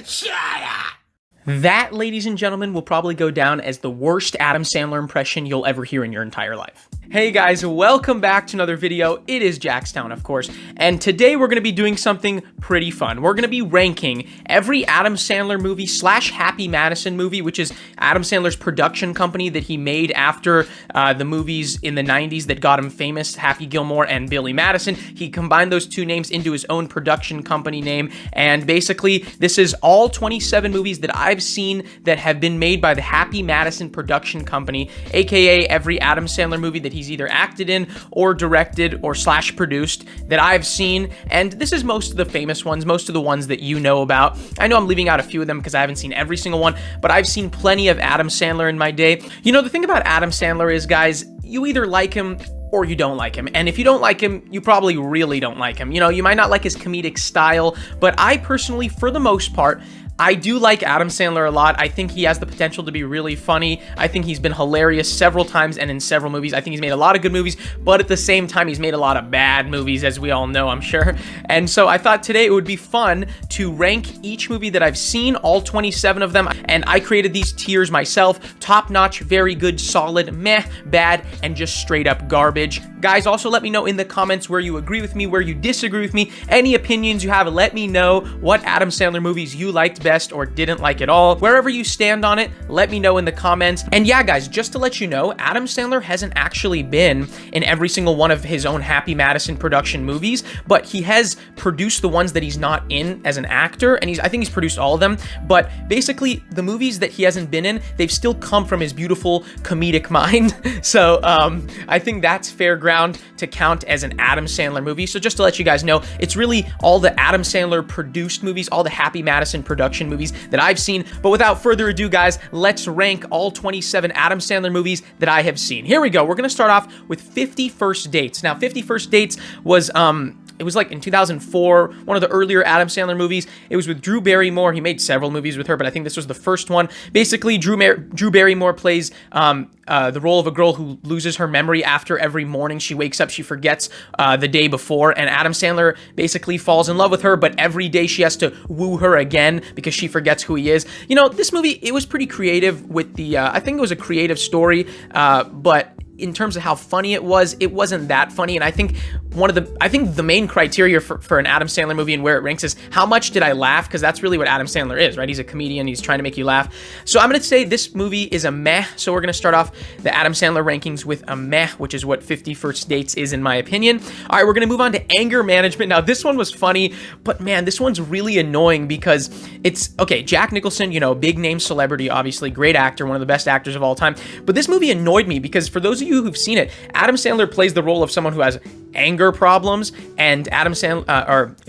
Shut up! That, ladies and gentlemen, will probably go down as the worst Adam Sandler impression you'll ever hear in your entire life. Hey guys, welcome back to another video. It is Jackstown, of course, and today we're going to be doing something pretty fun. We're going to be ranking every Adam Sandler movie / Happy Madison movie, which is Adam Sandler's production company that he made after the movies in the 90s that got him famous, Happy Gilmore and Billy Madison. He combined those two names into his own production company name, and basically this is all 27 movies that I've seen that have been made by the Happy Madison production company, aka every Adam Sandler movie that he's either acted in or directed or / produced that I've seen. And this is most of the famous ones, most of the ones that you know about. I know I'm leaving out a few of them because I haven't seen every single one, but I've seen plenty of Adam Sandler in my day. You know, the thing about Adam Sandler is, guys, you either like him or you don't like him. And if you don't like him, you probably really don't like him. You know, you might not like his comedic style, but I personally, for the most part, I do like Adam Sandler a lot. I think he has the potential to be really funny. I think he's been hilarious several times and in several movies. I think he's made a lot of good movies, but at the same time, he's made a lot of bad movies, as we all know, I'm sure. And so I thought today it would be fun to rank each movie that I've seen, all 27 of them, and I created these tiers myself: top-notch, very good, solid, meh, bad, and just straight up garbage. Guys, also let me know in the comments where you agree with me, where you disagree with me, any opinions you have. Let me know what Adam Sandler movies you liked best or didn't like at all. Wherever you stand on it, let me know in the comments. And yeah, guys, just to let you know, Adam Sandler hasn't actually been in every single one of his own Happy Madison production movies, but he has produced the ones that he's not in as an actor, and I think he's produced all of them. But basically, the movies that he hasn't been in, they've still come from his beautiful comedic mind. So I think that's fair ground to count as an Adam Sandler movie. So just to let you guys know, it's really all the Adam Sandler produced movies, all the Happy Madison production movies that I've seen. But without further ado, guys, let's rank all 27 Adam Sandler movies that I have seen. Here we go. We're going to start off with 50 First Dates. Now, 50 First Dates was it was like in 2004, one of the earlier Adam Sandler movies. It was with Drew Barrymore. He made several movies with her, but I think this was the first one. Basically, Drew Barrymore plays the role of a girl who loses her memory after every morning she wakes up. She forgets the day before, and Adam Sandler basically falls in love with her, but every day she has to woo her again because she forgets who he is. You know, this movie, it was pretty creative with the, I think it was a creative story, but in terms of how funny it wasn't that funny. And I think the main criteria for an Adam Sandler movie and where it ranks is how much did I laugh? Because that's really what Adam Sandler is, right? He's a comedian. He's trying to make you laugh. So I'm going to say this movie is a meh. So we're going to start off the Adam Sandler rankings with a meh, which is what 50 First Dates is in my opinion. All right, we're going to move on to Anger Management. Now, this one was funny, but man, this one's really annoying because it's, okay, Jack Nicholson, you know, big name celebrity, obviously, great actor, one of the best actors of all time. But this movie annoyed me because for those of you who've seen it, Adam Sandler plays the role of someone who has anger problems, and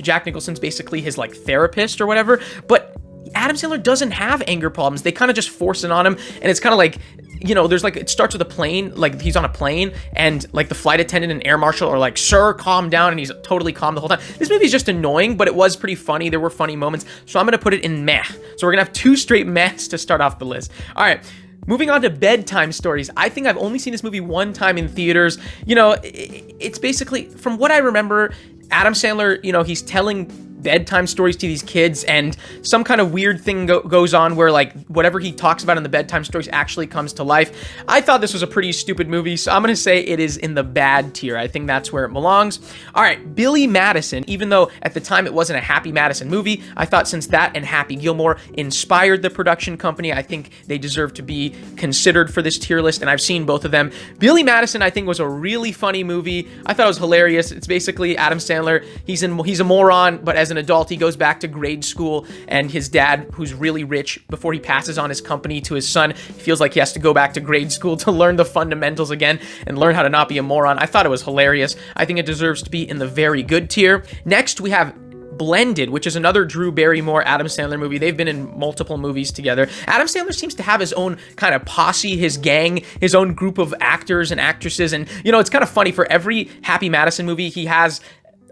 Jack Nicholson's basically his like therapist or whatever. But Adam Sandler doesn't have anger problems. They kind of just force it on him, and it's kind of like, you know, there's like, it starts with a plane, like he's on a plane, and like the flight attendant and air marshal are like, "Sir, calm down," and he's totally calm the whole time. This movie is just annoying, but it was pretty funny. There were funny moments, so I'm gonna put it in meh. So we're gonna have 2 straight mehs to start off the list. All right. Moving on to Bedtime Stories. I think I've only seen this movie one time in theaters. You know, it's basically, from what I remember, Adam Sandler, you know, he's telling bedtime stories to these kids, and some kind of weird thing goes on where like whatever he talks about in the bedtime stories actually comes to life. I thought this was a pretty stupid movie, so I'm gonna say it is in the bad tier. I think that's where it belongs. All right, Billy Madison. Even though at the time it wasn't a Happy Madison movie, I thought since that and Happy Gilmore inspired the production company, I think they deserve to be considered for this tier list, and I've seen both of them. Billy Madison, I think, was a really funny movie. I thought it was hilarious. It's basically Adam Sandler. He's a moron, but as an adult, he goes back to grade school, and his dad, who's really rich, before he passes on his company to his son, feels like he has to go back to grade school to learn the fundamentals again and learn how to not be a moron. I thought it was hilarious. I think it deserves to be in the very good tier. Next, we have Blended, which is another Drew Barrymore, Adam Sandler movie. They've been in multiple movies together. Adam Sandler seems to have his own kind of posse, his gang, his own group of actors and actresses. And, you know, it's kind of funny. For every Happy Madison movie, he has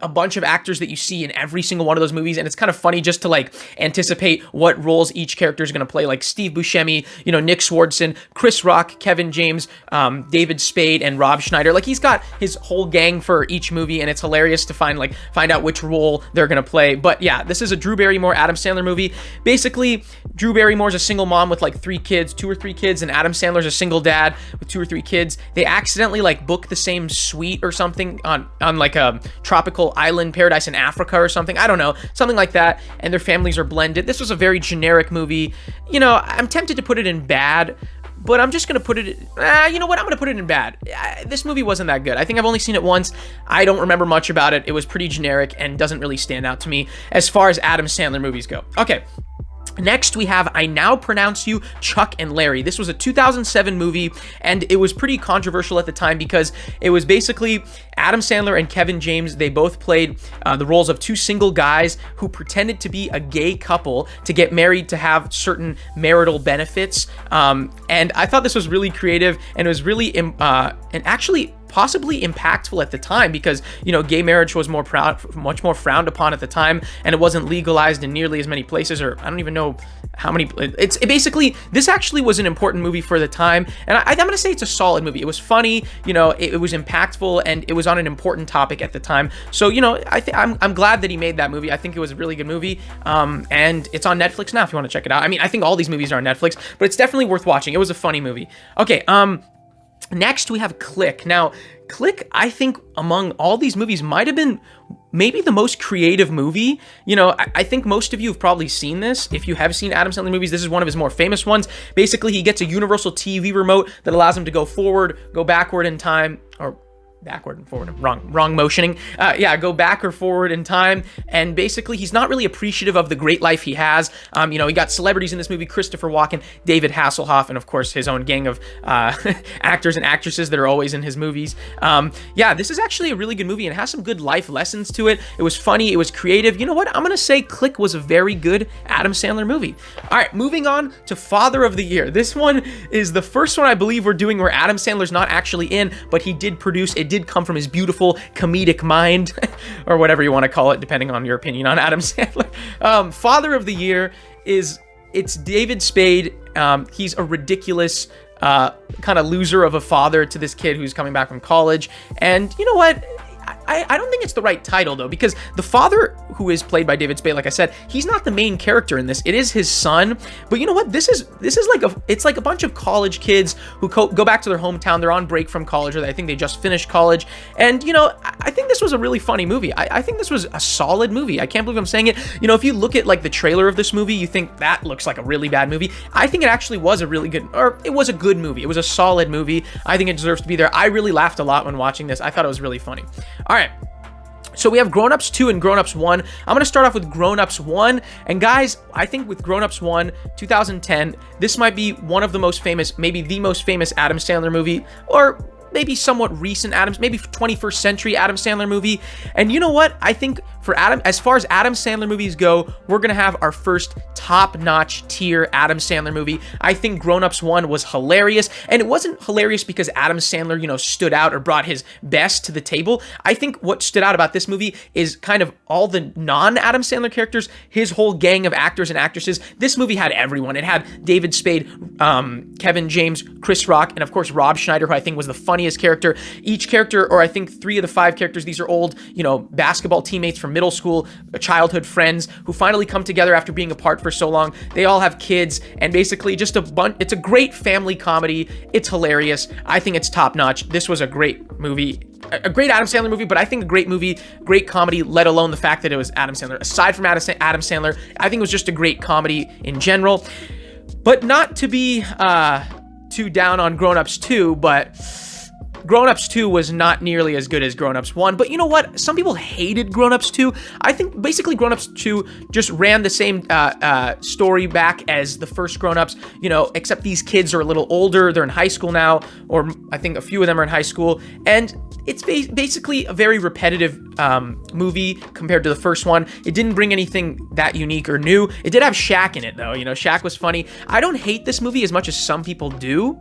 a bunch of actors that you see in every single one of those movies, and it's kind of funny just to like anticipate what roles each character is going to play, like Steve Buscemi, Nick Swardson, Chris Rock, Kevin James, David Spade, and Rob Schneider. Like, he's got his whole gang for each movie, and it's hilarious to find out which role they're going to play. But yeah, this is a Drew Barrymore, Adam Sandler movie. Basically, Drew Barrymore's a single mom with like 2 or 3 kids, and Adam Sandler's a single dad with 2 or 3 kids. They accidentally like book the same suite or something on like a tropical island paradise in Africa or something. I don't know, something like that. And their families are blended. This was a very generic movie. I'm tempted to put it in bad, but I'm just going to put it, I'm going to put it in bad. This movie wasn't that good. I think I've only seen it once. I don't remember much about it. It was pretty generic and doesn't really stand out to me as far as Adam Sandler movies go. Okay. Next, we have I Now Pronounce You, Chuck and Larry. This was a 2007 movie, and it was pretty controversial at the time because it was basically Adam Sandler and Kevin James. They both played the roles of 2 single guys who pretended to be a gay couple to get married to have certain marital benefits. And I thought this was really creative, and it was really, and actually possibly impactful at the time because, gay marriage was much more frowned upon at the time, and it wasn't legalized in nearly as many places, or I don't even know how many. This actually was an important movie for the time, and I'm going to say it's a solid movie. It was funny, it was impactful, and it was on an important topic at the time. So, I'm glad that he made that movie. I think it was a really good movie, and it's on Netflix now if you want to check it out. I mean, I think all these movies are on Netflix, but it's definitely worth watching. It was a funny movie. Okay, next, we have Click. Now, Click, I think, among all these movies, might have been maybe the most creative movie. I think most of you have probably seen this. If you have seen Adam Sandler movies, this is one of his more famous ones. Basically, he gets a universal TV remote that allows him to go forward, go backward in time, or backward and forward, wrong motioning. Go back or forward in time. And basically, he's not really appreciative of the great life he has. He got celebrities in this movie: Christopher Walken, David Hasselhoff, and of course, his own gang of actors and actresses that are always in his movies. This is actually a really good movie and has some good life lessons to it. It was funny. It was creative. You know what? I'm going to say Click was a very good Adam Sandler movie. All right, moving on to Father of the Year. This one is the first one I believe we're doing where Adam Sandler's not actually in, but he did produce it. Did come from his beautiful comedic mind, or whatever you want to call it, depending on your opinion on Adam Sandler. Father of the Year it's David Spade. He's a ridiculous kind of loser of a father to this kid who's coming back from college. And you know what? I don't think it's the right title, though, because the father, who is played by David Spade, like I said, he's not the main character in this. It is his son. But you know what? This is like a bunch of college kids who go back to their hometown. They're on break from college, or I think they just finished college. And, I think this was a really funny movie. I think this was a solid movie. I can't believe I'm saying it. If you look at like the trailer of this movie, you think that looks like a really bad movie. I think it actually was a really good, or it was a good movie. It was a solid movie. I think it deserves to be there. I really laughed a lot when watching this. I thought it was really funny. All right. So we have Grown Ups 2 and Grown Ups 1. I'm going to start off with Grown Ups 1. And guys, I think with Grown Ups 1, 2010, this might be one of the most famous, maybe the most famous Adam Sandler movie, or maybe somewhat recent maybe 21st century Adam Sandler movie. And you know what? I think for as far as Adam Sandler movies go, we're going to have our first top-notch tier Adam Sandler movie. I think Grown Ups 1 was hilarious, and it wasn't hilarious because Adam Sandler, stood out or brought his best to the table. I think what stood out about this movie is kind of all the non-Adam Sandler characters, his whole gang of actors and actresses. This movie had everyone. It had David Spade, Kevin James, Chris Rock, and of course Rob Schneider, who I think was the funniest character. Each character, or I think 3 of the 5 characters, these are old, basketball teammates from middle school, childhood friends who finally come together after being apart for so long. They all have kids, and basically just it's a great family comedy. It's hilarious. I think it's top notch. This was a great movie, a great Adam Sandler movie, but I think a great movie, great comedy, let alone the fact that it was Adam Sandler. Aside from Adam Sandler, I think it was just a great comedy in general. But not to be too down on Grown Ups 2, but Grown Ups 2 was not nearly as good as Grown Ups 1, but you know what? Some people hated Grown Ups 2. I think basically Grown Ups 2 just ran the same story back as the first Grown Ups, except these kids are a little older. They're in high school now, or I think a few of them are in high school, and it's basically a very repetitive movie compared to the first one. It didn't bring anything that unique or new. It did have Shaq in it, though. Shaq was funny. I don't hate this movie as much as some people do.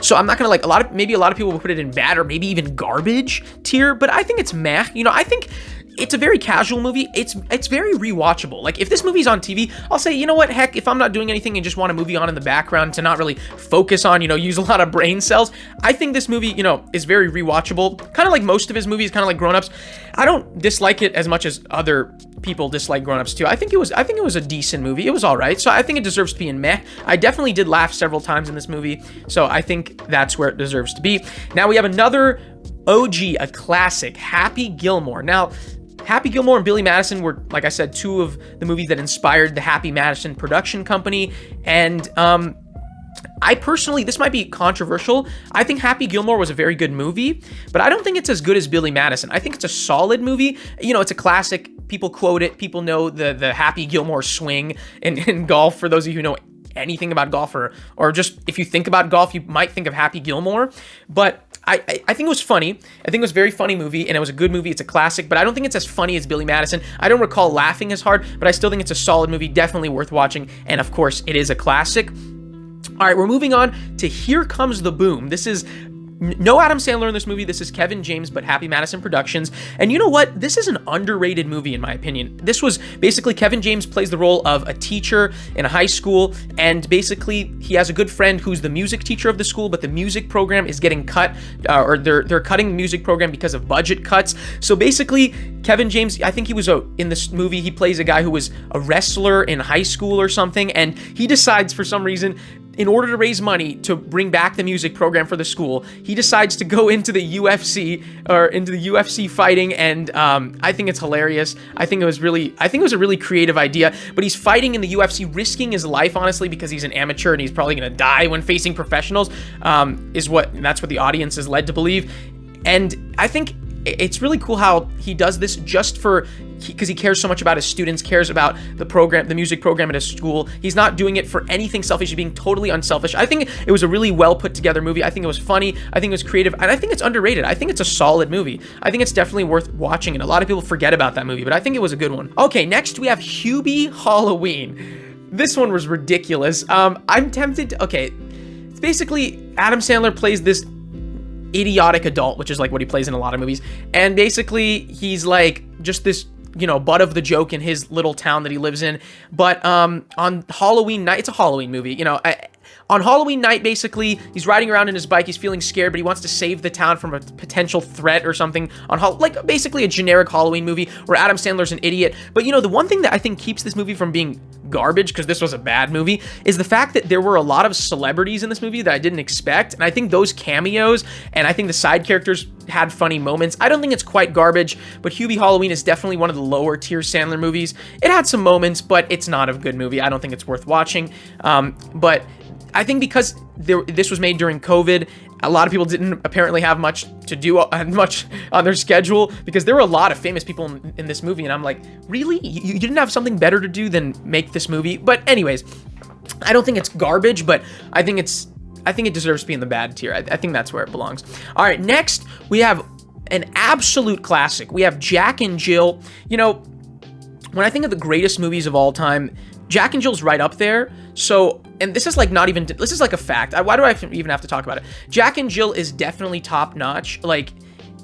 So I'm not gonna like maybe a lot of people will put it in bad or maybe even garbage tier, but I think it's meh. You know, I think it's a very casual movie. It's very rewatchable. Like if this movie's on TV, I'll say, you know what, heck, if I'm not doing anything and just want a movie on in the background to not really focus on, you know, use a lot of brain cells, I think this movie, you know, is very rewatchable. Kind of like most of his movies, kind of like Grown Ups. I don't dislike it as much as other people dislike Grown Ups too. I think it was a decent movie. It was all right. So I think it deserves to be in meh. I definitely did laugh several times in this movie. So I think that's where it deserves to be. Now we have another OG, a classic, Happy Gilmore. Now, Happy Gilmore and Billy Madison were, like I said, two of the movies that inspired the Happy Madison production company. And I personally, this might be controversial, I think Happy Gilmore was a very good movie, but I don't think it's as good as Billy Madison. I think it's a solid movie. You know, it's a classic. People quote it. People know the Happy Gilmore swing in golf. For those of you who know anything about golf, or just if you think about golf, you might think of Happy Gilmore. But I think it was funny. I think it was a very funny movie, and it was a good movie. It's a classic, but I don't think it's as funny as Billy Madison. I don't recall laughing as hard, but I still think it's a solid movie, definitely worth watching, and of course, it is a classic. All right, we're moving on to Here Comes the Boom. This is no Adam Sandler in this movie. This is Kevin James, but Happy Madison Productions. And you know what? This is an underrated movie, in my opinion. This was basically Kevin James plays the role of a teacher in a high school, and basically he has a good friend who's the music teacher of the school, but the music program is getting cut, or they're cutting the music program because of budget cuts. So basically, Kevin James, I think he was in this movie, he plays a guy who was a wrestler in high school or something, and he decides for some reason, in order to raise money to bring back the music program for the school, he decides to go into the UFC fighting, and I think it's hilarious. I think it was a really creative idea. But he's fighting in the UFC, risking his life, honestly, because he's an amateur and he's probably gonna die when facing professionals. That's what the audience is led to believe. And I think it's really cool how he does this just because he cares so much about his students, cares about the music program at his school. He's not doing it for anything selfish. He's being totally unselfish. I think it was a really well put together movie. I think it was funny. I think it was creative, and I think it's underrated. I think it's a solid movie. I think it's definitely worth watching, and a lot of people forget about that movie, but I think it was a good one. Okay, next we have Hubie Halloween. This one was ridiculous. I'm tempted to, okay, it's basically Adam Sandler plays this idiotic adult, which is like what he plays in a lot of movies, and basically he's like just this, you know, butt of the joke in his little town that he lives in. But on Halloween night, it's a Halloween movie, you know, on Halloween night, basically, he's riding around in his bike, he's feeling scared, but he wants to save the town from a potential threat or something like basically a generic Halloween movie where Adam Sandler's an idiot. But, you know, the one thing that I think keeps this movie from being garbage, because this was a bad movie, is the fact that there were a lot of celebrities in this movie that I didn't expect, and I think those cameos, and I think the side characters had funny moments. I don't think it's quite garbage, but Hubie Halloween is definitely one of the lower tier Sandler movies. It had some moments, but it's not a good movie. I don't think it's worth watching. But I think because this was made during COVID, a lot of people didn't apparently have much to do, much on their schedule, because there were a lot of famous people in this movie, and I'm like, really? You didn't have something better to do than make this movie? But anyways, I don't think it's garbage, but I think it deserves to be in the bad tier. I think that's where it belongs. All right, next we have an absolute classic. We have Jack and Jill. You know, when I think of the greatest movies of all time, Jack and Jill's right up there. So, and this is like this is like a fact. Why do I even have to talk about it? Jack and Jill is definitely top notch. Like,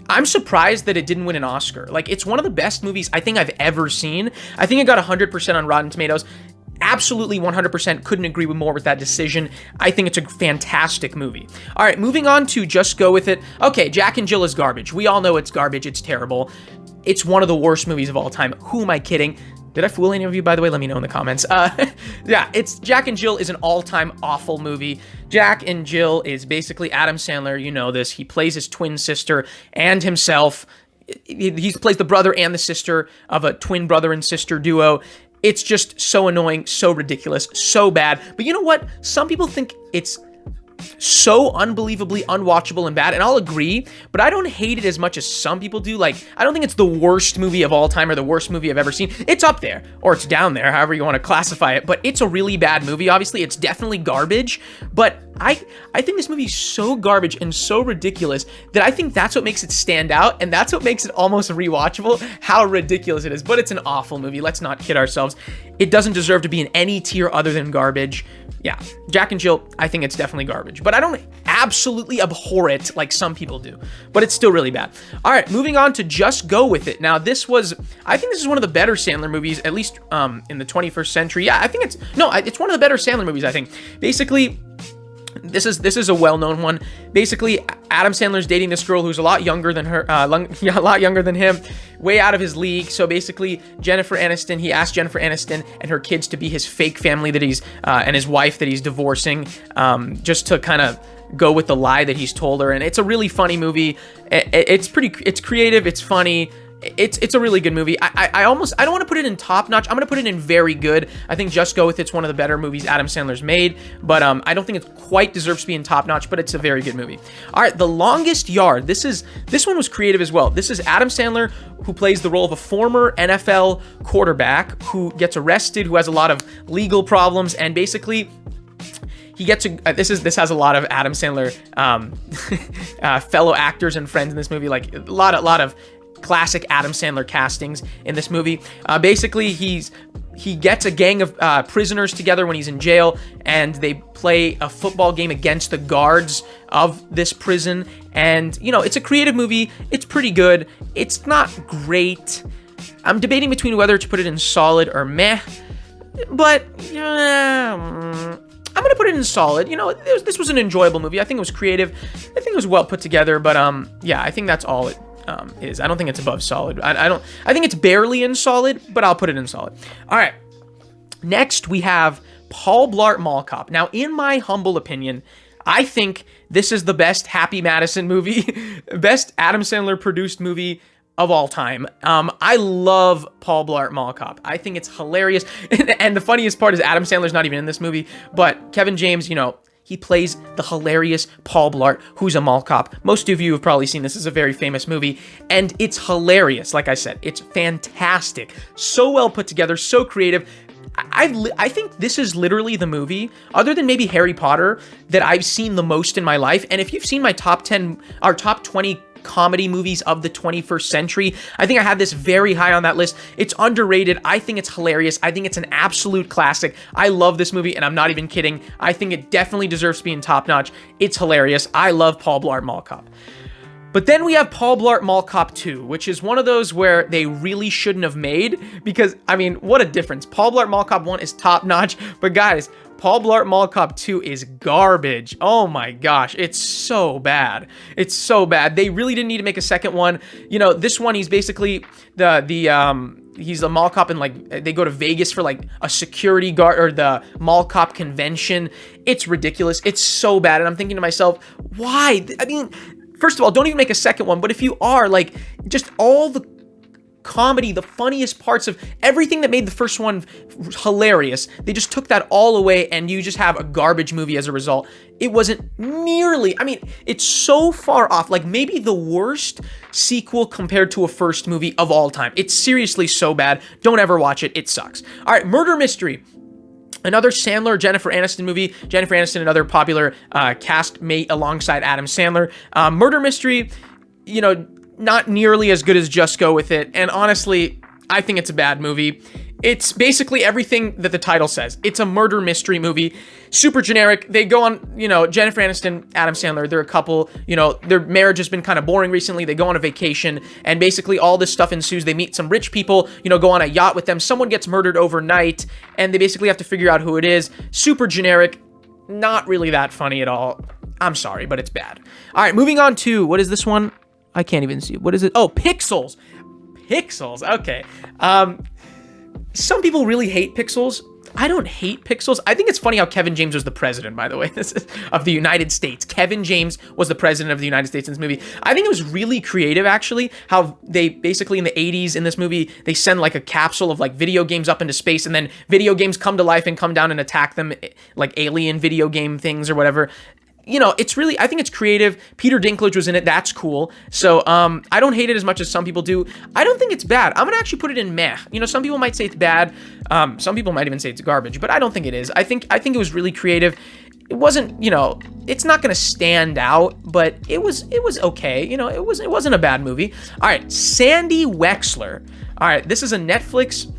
I'm surprised that it didn't win an Oscar. Like, it's one of the best movies I think I've ever seen. I think it got 100% on Rotten Tomatoes. Absolutely 100% couldn't agree more with that decision. I think it's a fantastic movie. All right, moving on to Just Go With It. Okay, Jack and Jill is garbage. We all know it's garbage. It's terrible. It's one of the worst movies of all time. Who am I kidding? Did I fool any of you, by the way? Let me know in the comments. Yeah, it's Jack and Jill is an all-time awful movie. Jack and Jill is basically Adam Sandler. You know this. He plays his twin sister and himself. He plays the brother and the sister of a twin brother and sister duo. It's just so annoying, so ridiculous, so bad. But you know what? Some people think it's so unbelievably unwatchable and bad, and I'll agree, but I don't hate it as much as some people do. Like, I don't think it's the worst movie of all time or the worst movie I've ever seen. It's up there, or it's down there, however you want to classify it, but it's a really bad movie. Obviously, it's definitely garbage, but I think this movie is so garbage and so ridiculous that I think that's what makes it stand out, and that's what makes it almost rewatchable, how ridiculous it is. But it's an awful movie. Let's not kid ourselves. It doesn't deserve to be in any tier other than garbage. Yeah, Jack and Jill, I think it's definitely garbage, but I don't absolutely abhor it like some people do, but it's still really bad. All right, moving on to Just Go With It. Now, I think this is one of the better Sandler movies, at least in the 21st century. Yeah, I think it's one of the better Sandler movies, I think. Basically, this is a well-known one. Basically, Adam Sandler's dating this girl who's a lot younger than her, a lot younger than him, way out of his league. So basically, he asked Jennifer Aniston and her kids to be his fake family that he's, and his wife that he's divorcing, just to kind of go with the lie that he's told her. And it's a really funny movie. It's creative, it's funny. It's a really good movie. I don't want to put it in top notch. I'm going to put it in very good. I think Just Go With It's one of the better movies Adam Sandler's made, but I don't think it quite deserves to be in top notch, but it's a very good movie. All right, The Longest Yard. This one was creative as well. This is Adam Sandler, who plays the role of a former NFL quarterback who gets arrested, who has a lot of legal problems, and basically he gets this has a lot of Adam Sandler fellow actors and friends in this movie, like a lot of classic Adam Sandler castings in this movie. Basically, he gets a gang of prisoners together when he's in jail, and they play a football game against the guards of this prison. And, it's a creative movie. It's pretty good. It's not great. I'm debating between whether to put it in solid or meh, but I'm going to put it in solid. This was an enjoyable movie. I think it was creative. I think it was well put together, but yeah, I think that's all it is. I don't think it's above solid. I think it's barely in solid, but I'll put it in solid. All right. Next, we have Paul Blart Mall Cop. Now, in my humble opinion, I think this is the best Happy Madison movie, best Adam Sandler produced movie of all time. I love Paul Blart Mall Cop. I think it's hilarious. And the funniest part is Adam Sandler's not even in this movie, but Kevin James, he plays the hilarious Paul Blart, who's a mall cop. Most of you have probably seen this. It's a very famous movie, and it's hilarious. Like I said, it's fantastic. So well put together, so creative. I think this is literally the movie, other than maybe Harry Potter, that I've seen the most in my life. And if you've seen my top 20 comedy movies of the 21st century, I think I have this very high on that list. It's underrated. I think it's hilarious. I think it's an absolute classic. I love this movie, and I'm not even kidding. I think it definitely deserves to be in top notch. It's hilarious. I love Paul Blart Mall Cop. But then we have Paul Blart Mall Cop 2, which is one of those where they really shouldn't have made, because, what a difference. Paul Blart Mall Cop 1 is top notch, but guys, Paul Blart Mall Cop 2 is garbage. Oh my gosh, it's so bad. It's so bad. They really didn't need to make a second one. This one, he's basically he's a mall cop, and they go to Vegas for a security guard or the mall cop convention. It's ridiculous. It's so bad. And I'm thinking to myself, why? First of all, don't even make a second one. But if you are, just all the comedy, the funniest parts of everything that made the first one hilarious, they just took that all away, and you just have a garbage movie as a result. It wasn't nearly, it's so far off, maybe the worst sequel compared to a first movie of all time. It's seriously so bad. Don't ever watch it. It sucks. All right, Murder Mystery. Another Sandler, Jennifer Aniston movie. Jennifer Aniston, another popular castmate alongside Adam Sandler. Murder Mystery, not nearly as good as Just Go With It. And honestly, I think it's a bad movie. It's basically everything that the title says. It's a murder mystery movie. Super generic. They go on, Jennifer Aniston, Adam Sandler, they're a couple, their marriage has been kind of boring recently. They go on a vacation, and basically all this stuff ensues. They meet some rich people, go on a yacht with them. Someone gets murdered overnight, and they basically have to figure out who it is. Super generic. Not really that funny at all. I'm sorry, but it's bad. All right, moving on to, what is this one? I can't even see. What is it? Oh, Pixels. Pixels. Okay. Some people really hate Pixels. I don't hate Pixels. I think it's funny how Kevin James was the president, by the way, of the United States. Kevin James was the president of the United States in this movie. I think it was really creative, actually, how they basically in the 80s in this movie, they send a capsule of video games up into space, and then video games come to life and come down and attack them like alien video game things or whatever. It's really, I think it's creative. Peter Dinklage was in it. That's cool. So, I don't hate it as much as some people do. I don't think it's bad. I'm going to actually put it in meh. Some people might say it's bad. Some people might even say it's garbage, but I don't think it is. I think it was really creative. it wasn't, it's not going to stand out, but it was okay. It wasn't a bad movie. All right, Sandy Wexler. All right, this is a Netflix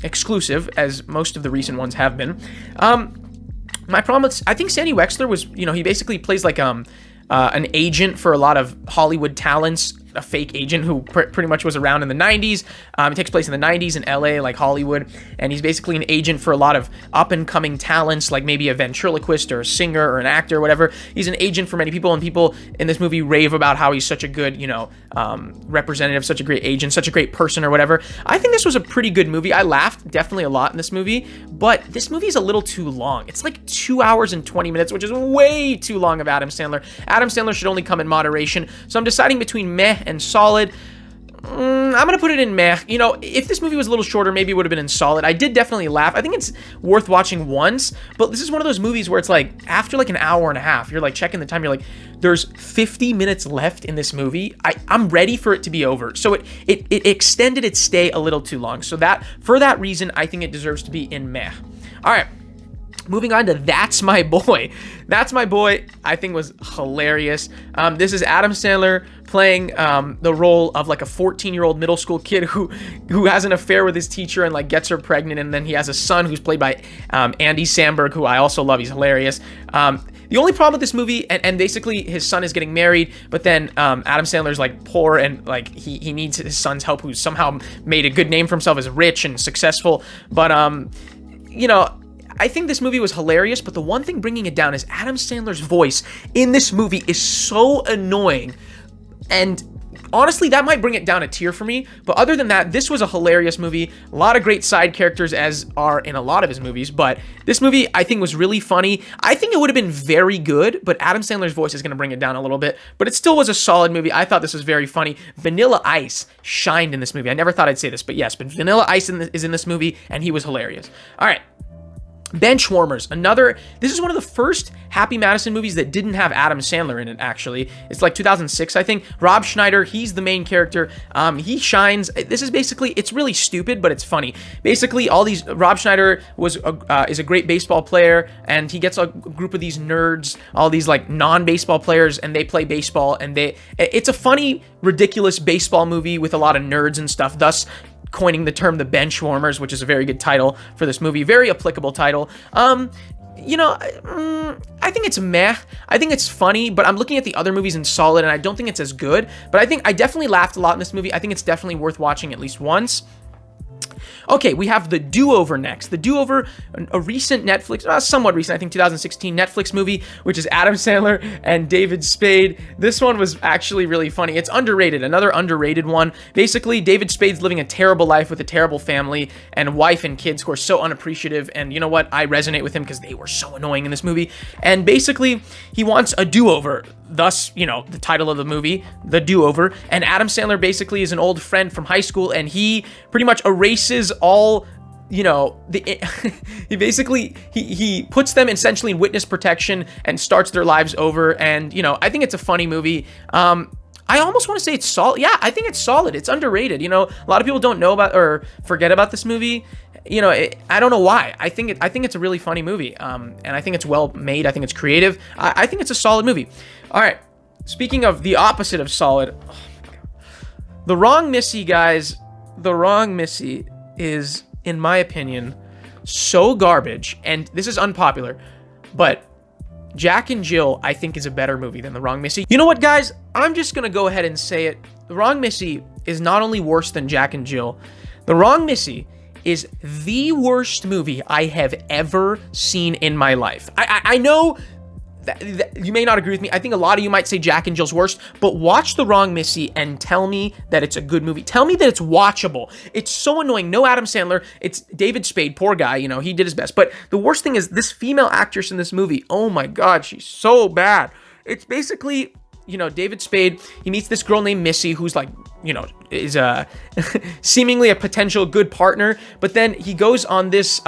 exclusive, as most of the recent ones have been. My problem is, I think Sandy Wexler was, he basically plays like an agent for a lot of Hollywood talents, a fake agent who pretty much was around in the 90s. It takes place in the 90s in LA, like Hollywood, and he's basically an agent for a lot of up-and-coming talents, like maybe a ventriloquist or a singer or an actor or whatever. He's an agent for many people, and people in this movie rave about how he's such a good, representative, such a great agent, such a great person or whatever. I think this was a pretty good movie. I laughed definitely a lot in this movie, but this movie is a little too long. It's like 2 hours and 20 minutes, which is way too long of Adam Sandler. Adam Sandler should only come in moderation, so I'm deciding between meh and solid. I'm gonna put it in meh. If this movie was a little shorter, maybe it would have been in solid. I did definitely laugh. I think it's worth watching once, but this is one of those movies where it's like, after like an hour and a half, you're like checking the time, you're like, there's 50 minutes left in this movie. I'm ready for it to be over. So it extended its stay a little too long. So for that reason, I think it deserves to be in meh. All right. Moving on to That's My Boy. That's My Boy, I think, was hilarious. This is Adam Sandler playing the role of like a 14-year-old middle school kid who has an affair with his teacher and like gets her pregnant, and then he has a son who's played by Andy Samberg, who I also love. He's hilarious. The only problem with this movie, and basically his son is getting married, but then Adam Sandler's like poor and like he needs his son's help, who's somehow made a good name for himself as rich and successful. But I think this movie was hilarious, but the one thing bringing it down is Adam Sandler's voice in this movie is so annoying. And honestly, that might bring it down a tier for me. But other than that, this was a hilarious movie. A lot of great side characters, as are in a lot of his movies. But this movie, I think, was really funny. I think it would have been very good, but Adam Sandler's voice is going to bring it down a little bit. But it still was a solid movie. I thought this was very funny. Vanilla Ice shined in this movie. I never thought I'd say this, but yes, but Vanilla Ice is in this movie, and he was hilarious. All right. Benchwarmers, this is one of the first Happy Madison movies that didn't have Adam Sandler in it, actually. It's like 2006, I think. Rob Schneider, he's the main character. He shines. This is basically, it's really stupid, but it's funny. Basically, Rob Schneider is a great baseball player, and he gets a group of these nerds, all these like non-baseball players, and they play baseball, and it's a funny, ridiculous baseball movie with a lot of nerds and stuff, thus coining the term the Benchwarmers, which is a very good title for this movie. Very applicable title. I think it's meh. I think it's funny, but I'm looking at the other movies in solid, and I don't think it's as good. But I definitely laughed a lot in this movie. I think it's definitely worth watching at least once. Okay, we have The DoOver next. The DoOver, a recent Netflix, somewhat recent, I think 2016 Netflix movie, which is Adam Sandler and David Spade. This one was actually really funny. It's underrated, another underrated one. Basically, David Spade's living a terrible life with a terrible family and wife and kids who are so unappreciative. And you know what? I resonate with him because they were so annoying in this movie. And basically, he wants a do-over. Thus, the title of the movie, The Do-Over. And Adam Sandler basically is an old friend from high school, and he pretty much erases all, he puts them essentially in witness protection and starts their lives over. And, I think it's a funny movie. I almost want to say it's solid. Yeah, I think it's solid. It's underrated. A lot of people don't know about or forget about this movie. I don't know why. I think it's a really funny movie. And I think it's well made. I think it's creative. I think it's a solid movie. All right. Speaking of the opposite of solid, oh my God. The Wrong Missy, guys. The Wrong Missy is, in my opinion, so garbage. And this is unpopular, but Jack and Jill, I think, is a better movie than The Wrong Missy. You know what, guys? I'm just going to go ahead and say it. The Wrong Missy is not only worse than Jack and Jill. The Wrong Missy is the worst movie I have ever seen in my life. I know that you may not agree with me. I think a lot of you might say Jack and Jill's worst, but watch The Wrong Missy and tell me that it's a good movie. Tell me that it's watchable. It's so annoying. No Adam Sandler. It's David Spade. Poor guy. He did his best. But the worst thing is this female actress in this movie. Oh my God, she's so bad. It's basically, David Spade, he meets this girl named Missy who's like, is seemingly a potential good partner. But then he goes on this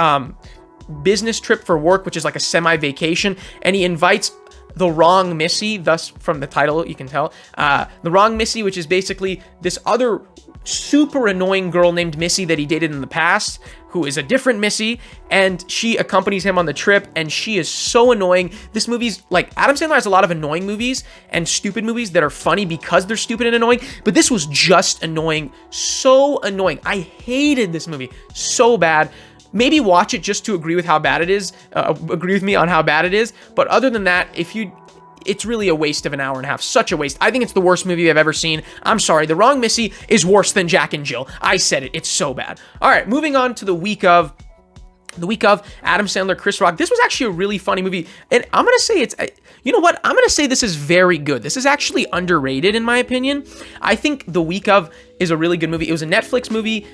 business trip for work, which is like a semi-vacation, and he invites the Wrong Missy, thus from the title you can tell, the Wrong Missy, which is basically this other super annoying girl named Missy that he dated in the past, who is a different Missy, and she accompanies him on the trip, and she is so annoying. This movie's like, Adam Sandler has a lot of annoying movies and stupid movies that are funny because they're stupid and annoying, but this was just annoying. So annoying. I hated this movie so bad. Maybe watch it just to agree with how bad it is, agree with me on how bad it is, but other than that, it's really a waste of an hour and a half. Such a waste. I think it's the worst movie I've ever seen. I'm sorry. The Wrong Missy is worse than Jack and Jill. I said it. It's so bad. All right, moving on to the week of Adam Sandler, Chris Rock. This was actually a really funny movie. And I'm going to say you know what? I'm going to say this is very good. This is actually underrated in my opinion. I think The Week Of is a really good movie. It was a Netflix movie,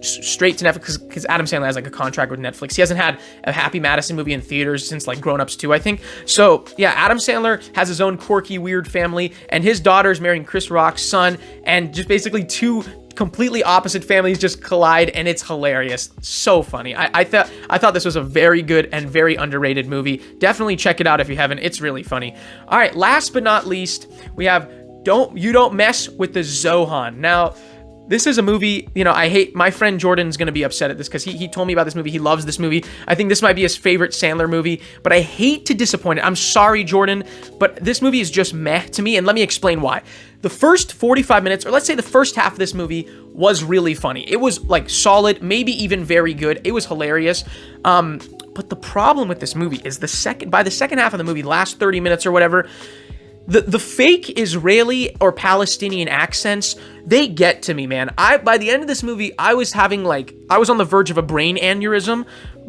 straight to Netflix, because Adam Sandler has like a contract with Netflix. He hasn't had a Happy Madison movie in theaters since like Grown Ups 2, I think. So yeah, Adam Sandler has his own quirky, weird family, and his daughter is marrying Chris Rock's son, and just basically two completely opposite families just collide, and it's hilarious. So funny. I thought this was a very good and very underrated movie. Definitely check it out if you haven't. It's really funny. All right, last but not least, we have You Don't Mess with the Zohan. Now, this is a movie, I hate, my friend Jordan's going to be upset at this because he told me about this movie. He loves this movie. I think this might be his favorite Sandler movie, but I hate to disappoint it. I'm sorry, Jordan, but this movie is just meh to me, and let me explain why. The first 45 minutes, or let's say the first half of this movie, was really funny. It was like solid, maybe even very good. It was hilarious. But the problem with this movie is by the second half of the movie, last 30 minutes or whatever, the fake Israeli or Palestinian accents, they get to me, man. By the end of this movie, I was on the verge of a brain aneurysm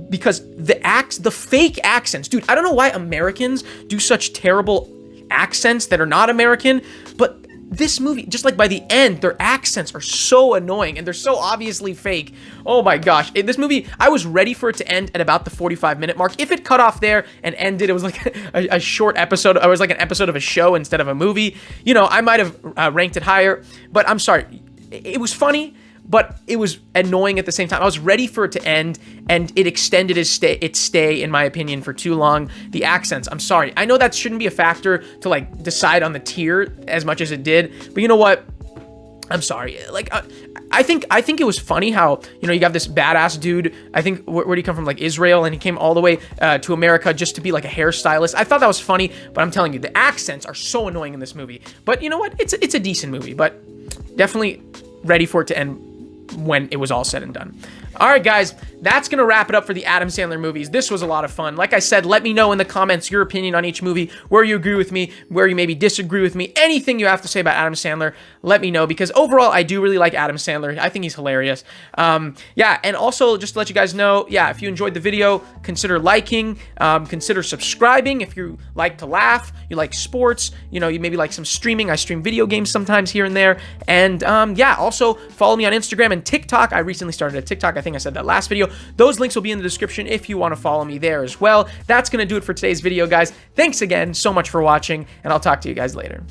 because the fake accents, dude, I don't know why Americans do such terrible accents that are not American, but this movie, just like by the end, their accents are so annoying and they're so obviously fake. Oh my gosh. This movie, I was ready for it to end at about the 45-minute mark. If it cut off there and ended, it was like a short episode. It was like an episode of a show instead of a movie. I might have ranked it higher, but I'm sorry. It was funny, but it was annoying at the same time. I was ready for it to end, and it extended its stay, in my opinion, for too long. The accents, I'm sorry. I know that shouldn't be a factor to, like, decide on the tier as much as it did, but you know what? I'm sorry. Like, I think it was funny how, you got this badass dude, I think, where did he come from? Like, Israel, and he came all the way to America just to be, like, a hairstylist. I thought that was funny, but I'm telling you, the accents are so annoying in this movie. But you know what? It's a decent movie, but definitely ready for it to end when it was all said and done. All right, guys, that's going to wrap it up for the Adam Sandler movies. This was a lot of fun. Like I said, let me know in the comments your opinion on each movie, where you agree with me, where you maybe disagree with me. Anything you have to say about Adam Sandler, let me know, because overall, I do really like Adam Sandler. I think he's hilarious. Yeah, and also, just to let you guys know, yeah, if you enjoyed the video, consider liking, consider subscribing if you like to laugh, you like sports, you maybe like some streaming. I stream video games sometimes here and there. And yeah, also follow me on Instagram and TikTok. I recently started a TikTok. I think I said that last video. Those links will be in the description if you want to follow me there as well. That's going to do it for today's video, guys. Thanks again so much for watching, and I'll talk to you guys later.